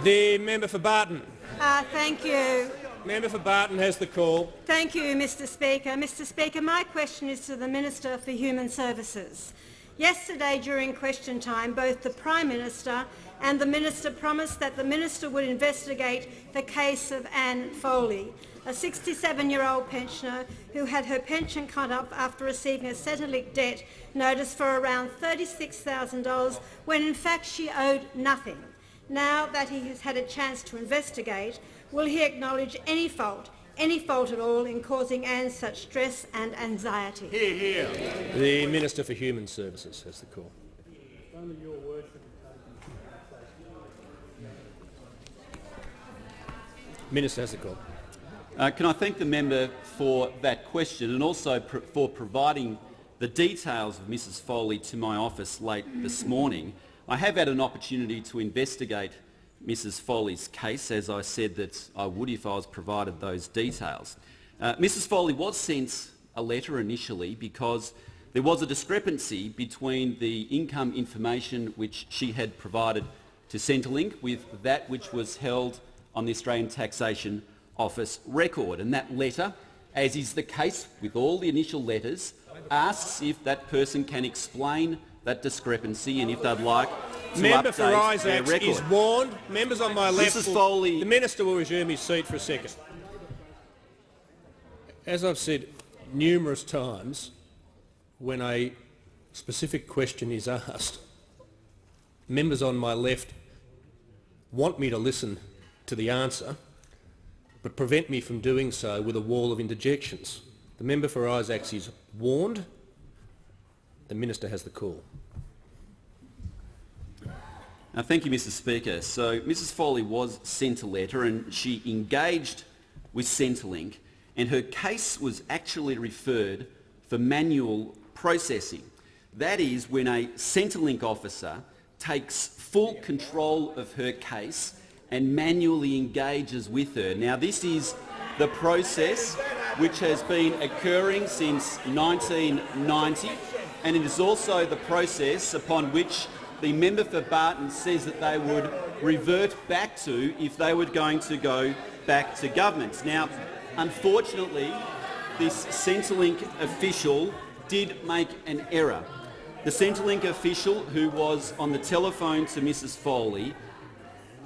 The member for Barton. Thank you. Member for Barton has the call. Thank you, Mr Speaker. Mr Speaker, my question is to the Minister for Human Services. Yesterday, during question time, both the Prime Minister and the Minister promised that the Minister would investigate the case of Anne Foley, a 67-year-old pensioner who had her pension cut off after receiving a Centrelink debt notice for around $36,000 when in fact she owed nothing. Now that he has had a chance to investigate, will he acknowledge any fault at all in causing Anne such stress and anxiety? Hear, hear. The Minister for Human Services has the call. Minister has the call. Can I thank the member for that question and also for providing the details of Mrs Foley to my office late this morning. I have had an opportunity to investigate Mrs Foley's case, as I said that I would if I was provided those details. Mrs Foley was sent a letter initially because there was a discrepancy between the income information which she had provided to Centrelink with that which was held on the Australian Taxation Office record. And that letter, as is the case with all the initial letters, asks if that person can explain that discrepancy and if they'd like to Member for update their Isaacs record. is warned. Members on my left. Mrs Foley. The Minister will resume his seat for a second. As I've said numerous times, when a specific question is asked, members on my left want me to listen to the answer, but prevent me from doing so with a wall of interjections. The member for Isaacs is warned. The Minister has the call. Thank you, Mr Speaker. So Mrs Foley was sent a letter and she engaged with Centrelink, and her case was actually referred for manual processing. That is when a Centrelink officer takes full control of her case and manually engages with her. Now, this is the process which has been occurring since 1990, and it is also the process upon which the member for Barton says that they would revert back to if they were going to go back to government. Now, unfortunately, this Centrelink official did make an error. The Centrelink official who was on the telephone to Mrs Foley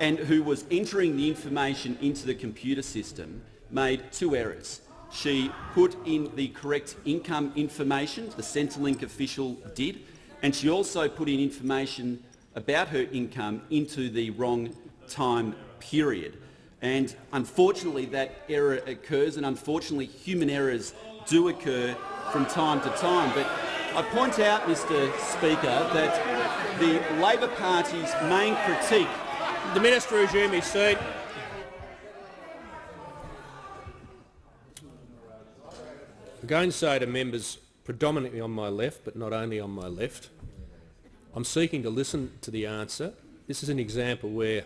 and who was entering the information into the computer system made two errors. She put in the correct income information, the Centrelink official did, and she also put in information about her income into the wrong time period. And unfortunately that error occurs, and unfortunately human errors do occur from time to time. But I point out, Mr Speaker, that the Labor Party's main critique... The Minister resume his seat. I'm going to say to members predominantly on my left, but not only on my left, I'm seeking to listen to the answer. This is an example where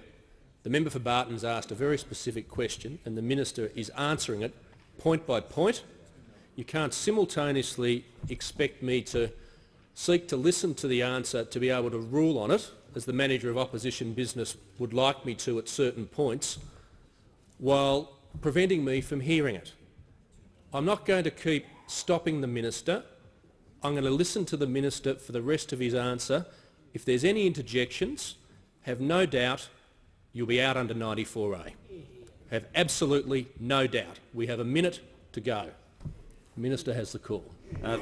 the member for Barton's asked a very specific question and the Minister is answering it point by point. You can't simultaneously expect me to seek to listen to the answer to be able to rule on it, as the manager of opposition business would like me to at certain points, while preventing me from hearing it. I'm not going to keep stopping the Minister. I'm going to listen to the Minister for the rest of his answer. If there's any interjections, have no doubt you'll be out under 94A. Have absolutely no doubt. We have a minute to go. The Minister has the call.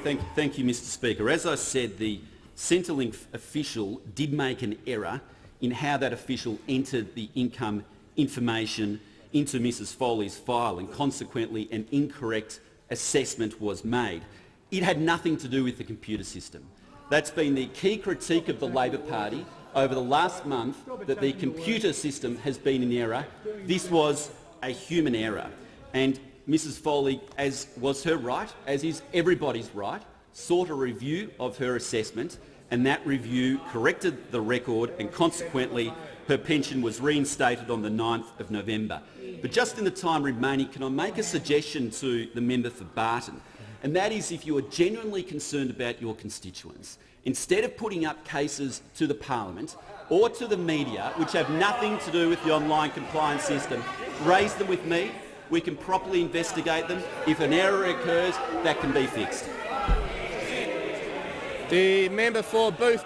Thank you, Mr Speaker. As I said, the Centrelink official did make an error in how that official entered the income information into Mrs Foley's file, and consequently an incorrect assessment was made. It had nothing to do with the computer system. That's been the key critique of the Labor Party over the last month, that the computer system has been in error. This was a human error. And Mrs Foley, as was her right, as is everybody's right, sought a review of her assessment, and that review corrected the record, and consequently her pension was reinstated on the 9th of November. But just in the time remaining, can I make a suggestion to the member for Barton? and that is if you are genuinely concerned about your constituents. Instead of putting up cases to the Parliament or to the media, which have nothing to do with the online compliance system, raise them with me. We can properly investigate them. If an error occurs, that can be fixed. The member for Boothby.